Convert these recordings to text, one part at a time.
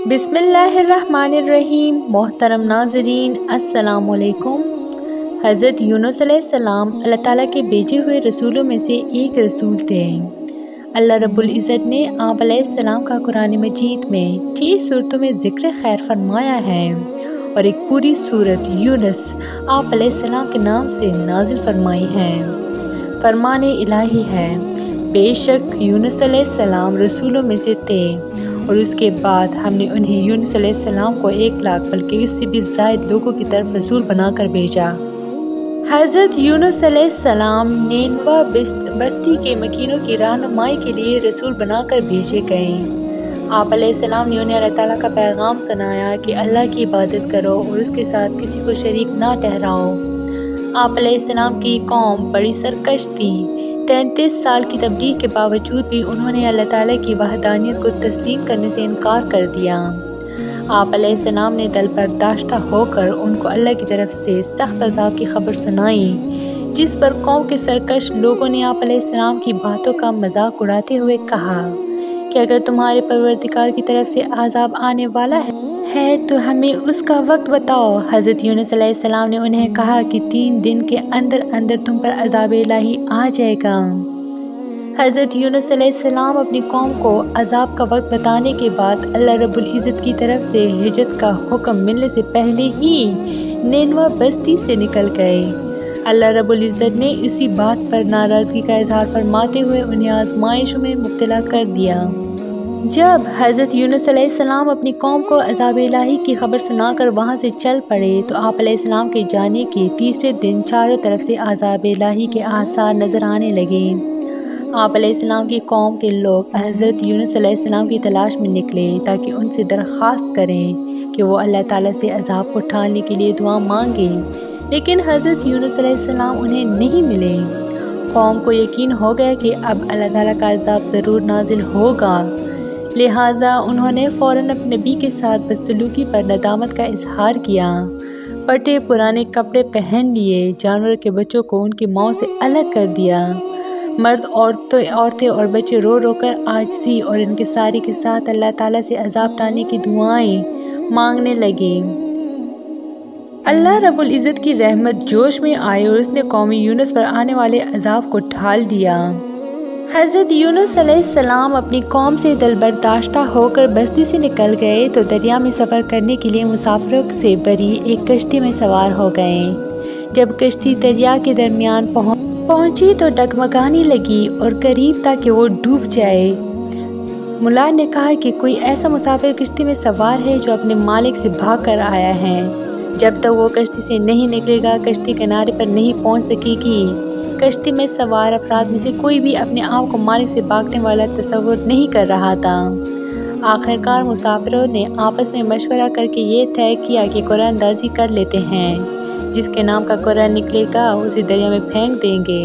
बिस्मिल्लाहिर्रहमानिर्रहीम। मोहतरम नाज़रीन, अस्सलाम वालेकुम। हज़रत यूनुस अलैहिस्सलाम अल्लाह ताला के भेजे हुए रसूलों में से एक रसूल थे। अल्लाह रब्बुल इज़्ज़त ने आप अलैहिस्सलाम का कुरान मजीद में 6 सूरतों में ज़िक्र खैर फरमाया है और एक पूरी सूरत यूनुस आप अलैहिस्सलाम के नाम से नाजिल फरमाई है। फरमान इलाही है, बेशक यूनुस अलैहिस्सलाम रसूलों में से थे और उसके बाद हमने उन्हें यूनुस अलैहिस्सलाम को 1 लाख बल्कि इससे भी ज़ायद लोगों की तरफ रसूल बनाकर भेजा। हज़रत यूनुस अलैहिस्सलाम निनवा बस्ती के मकीनों की रहनुमाई के लिए रसूल बनाकर भेजे गए। आप अलैहिस्सलाम ने उन्हें अल्लाह ताला का पैगाम सुनाया कि अल्लाह की इबादत करो और उसके साथ किसी को शरीक ना ठहराओ। आप अलैहिस्सलाम की कौम बड़ी सरकश थी। 33 साल की तबलीग के बावजूद भी उन्होंने अल्लाह ताला की वहदानियत को तस्लीम करने से इनकार कर दिया। आप अलैहिस्सलाम ने दिल बर्दाश्ता होकर उनको अल्लाह की तरफ से सख्त अज़ाब की खबर सुनाई, जिस पर कौम के सरकश लोगों ने आप अलैहिस्सलाम की बातों का मजाक उड़ाते हुए कहा कि अगर तुम्हारे परवरदिगार की तरफ से अज़ाब आने वाला है तो हमें उसका वक्त बताओ। हज़रत यूनुस अलैहिस्सलाम ने उन्हें कहा कि 3 दिन के अंदर अंदर तुम पर अज़ाब इलाही आ जाएगा। हज़रत यूनुस अलैहिस्सलाम अपनी कौम को अज़ाब का वक्त बताने के बाद अल्लाह रब्बुल इज़्ज़त की तरफ से हिजरत का हुक्म मिलने से पहले ही निनवा बस्ती से निकल गए। अल्लाह रब्बुल इज़्ज़त ने इसी बात पर नाराज़गी का इजहार फरमाते हुए उन्हें आज़माइशों में मुब्तला कर दिया। जब हज़रत यूनुस अलैहिस्सलाम अपनी कौम को अज़ाब इलाही की खबर सुनाकर वहाँ से चल पड़े तो आप अलैहिस्सलाम के जाने के तीसरे दिन चारों तरफ से अज़ाब इलाही के आसार नज़र आने लगे। आप अलैहिस्सलाम की कौम के लोग हज़रत यूनुस अलैहिस्सलाम की तलाश में निकले ताकि उनसे दरख्वास्त करें कि वो अल्लाह ताला से अज़ाब को टालने के लिए दुआ मांगे, लेकिन हज़रत यूनुस अलैहिस्सलाम उन्हें नहीं मिले। कौम को यकीन हो गया कि अब अल्लाह ताला का अज़ाब ज़रूर नाजिल होगा, लिहाजा उन्होंने फ़ौरन अपने नबी के साथ बदसलूकी पर नदामत का इजहार किया। फटे पुराने कपड़े पहन लिए, जानवर के बच्चों को उनकी माँ से अलग कर दिया। मर्द औरतें और बच्चे रो रो कर आजिज़ी और इनकिसारी के साथ अल्लाह ताला से अज़ाब टालने की दुआएं मांगने लगे। अल्लाह रब्बुल इज़्ज़त की रहमत जोश में आई और उसने कौम यूनुस पर आने वाले अज़ाब को ढाल दिया। हज़रत यूनुस अलैहिस्सलाम अपनी कौम से दिलबर्दाश्ता होकर बस्ती से निकल गए तो दरिया में सफ़र करने के लिए मुसाफिरों से भरी एक कश्ती में सवार हो गए। जब कश्ती दरिया के दरमियान पहुंची तो डगमगाने लगी और करीब था कि वो डूब जाए। मुला ने कहा कि कोई ऐसा मुसाफिर कश्ती में सवार है जो अपने मालिक से भाग कर आया है। जब तक वो कश्ती से नहीं निकलेगा कश्ती किनारे पर नहीं पहुंच सकेगी। कश्ती में सवार अफराद में से कोई भी अपने आप को मालिक से भागने वाला तस्वुर नहीं कर रहा था। आखिरकार मुसाफिरों ने आपस में मशवरा करके ये तय किया कि कुरान अंदाज़ी कर लेते हैं, जिसके नाम का कुरान निकलेगा उसे दरिया में फेंक देंगे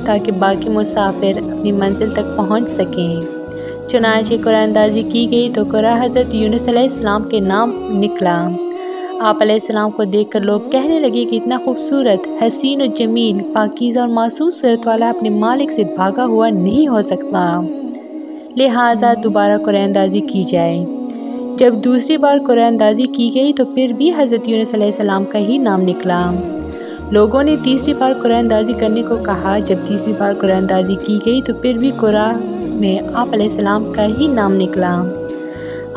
ताकि बाकी मुसाफिर अपनी मंजिल तक पहुंच सकें। चुनांचे कुरान अंदाज़ी की गई तो कुरान हज़रत यूनुस अलैहिस्सलाम के नाम निकला। आप अलैहिस्सलाम को देखकर लोग कहने लगे कि इतना खूबसूरत, हसीन और जमील, पाकीज़ा और मासूम सूरत वाला अपने मालिक से भागा हुआ नहीं हो सकता, लिहाजा दोबारा कुरान अंदाज़ी की जाए। जब दूसरी बार कुरान अंदाज़ी की गई तो फिर भी हज़रत यूनुस अलैहिस्सलाम का ही नाम निकला। लोगों ने तीसरी बार कुरान अंदाज़ी करने को कहा। जब तीसरी बार कुरान अंदाज़ी की गई तो फिर भी कुरान में आप अलैहिस्सलाम का ही नाम निकला।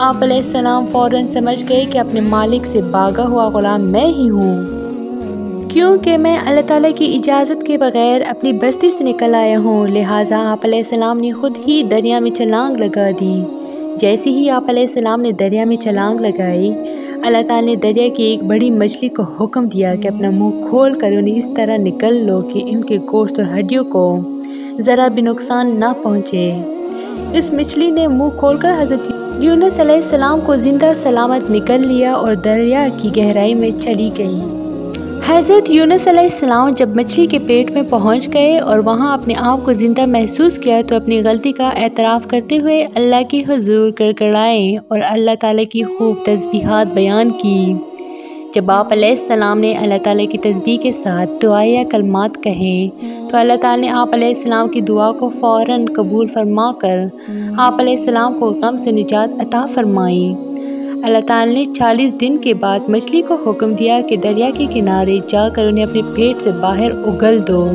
आप अलैहिस्सलाम फ़ौरन समझ गए कि अपने मालिक से भागा हुआ ग़ुलाम मैं ही हूँ, क्योंकि मैं अल्लाह ताला की इजाज़त के बग़ैर अपनी बस्ती से निकल आया हूँ। लिहाजा आप अलैहिस्सलाम ने ख़ुद ही दरिया में छलांग लगा दी। जैसे ही आप अलैहिस्सलाम ने दरिया में छलांग लगाई, अल्लाह ताला ने दरिया की एक बड़ी मछली को हुक्म दिया कि अपना मुँह खोल कर उन्हें इस तरह निकल लो कि इनके गोश्त और हड्डियों को ज़रा भी नुकसान ना पहुँचे। इस मछली ने मुँह खोलकर हज़रत यूनुस अलैहिस्सलाम को जिंदा सलामत निकल लिया और दरिया की गहराई में चली गई। हज़रत यूनुस अलैहिस्सलाम जब मछली के पेट में पहुंच गए और वहां अपने आप को जिंदा महसूस किया तो अपनी गलती का एतराफ़ करते हुए अल्लाह के हुज़ूर गड़गड़ाए और अल्लाह ताला की खूब तस्बीहात बयान की। जब आप अलैहिस्सलाम ने अल्लाह ताला की तस्बीह के साथ दुआ या कलमात कहें तो अल्लाह ताला ने आप अलैहिस्सलाम की दुआ को फ़ौरन कबूल फरमा कर आप अलैहिस्सलाम को गम से निजात अता फरमाई। اللہ تعالیٰ نے 40 دن کے بعد مچھلی کو حکم دیا کہ دریا کے کنارے جا کر انہیں اپنے پیٹ سے باہر اگل دو۔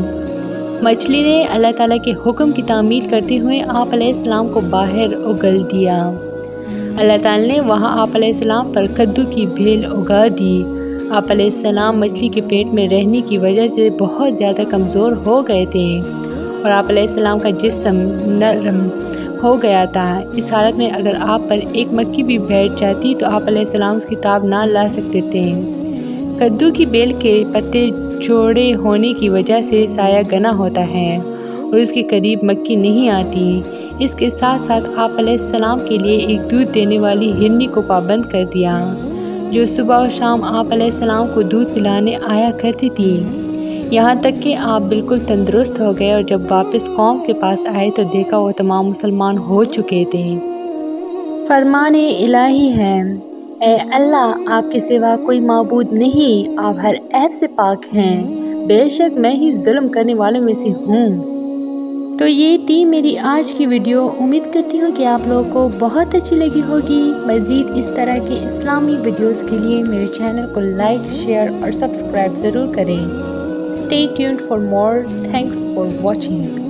مچھلی نے اللہ تعالیٰ کے حکم کی تعمیل کرتے ہوئے آپ علیہ السلام کو باہر اگل دیا۔ اللہ تعالیٰ نے وہاں آپ علیہ السلام پر کدو کی بیل اگا دی۔ آپ علیہ السلام مچھلی کے پیٹ میں رہنے کی وجہ سے بہت زیادہ کمزور ہو گئے تھے اور آپ علیہ السلام کا جسم نرم ہو گیا تھا۔ اس حالت میں اگر آپ پر ایک مکھی بھی بیٹھ جاتی تو آپ علیہ السلام اس کی تاب نہ لا سکتے تھے۔ کدو کی بیل کے پتے چوڑے ہونے کی وجہ سے سایہ گنا ہوتا ہے اور اس کے قریب مکھی نہیں آتی۔ اس کے ساتھ ساتھ آپ علیہ السلام کے لیے ایک دودھ دینے والی ہرنی کو پابند کر دیا جو صبح و شام آپ علیہ السلام کو دودھ پلانے آیا کرتی تھی، یہاں تک کہ آپ بالکل تندرست ہو گئے اور جب واپس قوم کے پاس آئے تو دیکھا وہ تمام مسلمان ہو چکے تھے۔ فرمان الہی ہے، اے اللہ آپ کے سوا کوئی معبود نہیں، آپ ہر عیب سے پاک ہیں، بے شک میں ہی ظلم کرنے والوں میں سے ہوں۔ تو یہ تھی میری آج کی ویڈیو، امید کرتی ہوں کہ آپ لوگوں کو بہت اچھی لگی ہوگی۔ مزید اس طرح کے اسلامی ویڈیوز کے لیے میرے چینل کو لائک، شیئر اور سبسکرائب ضرور کریں۔ Stay tuned for more. Thanks for watching.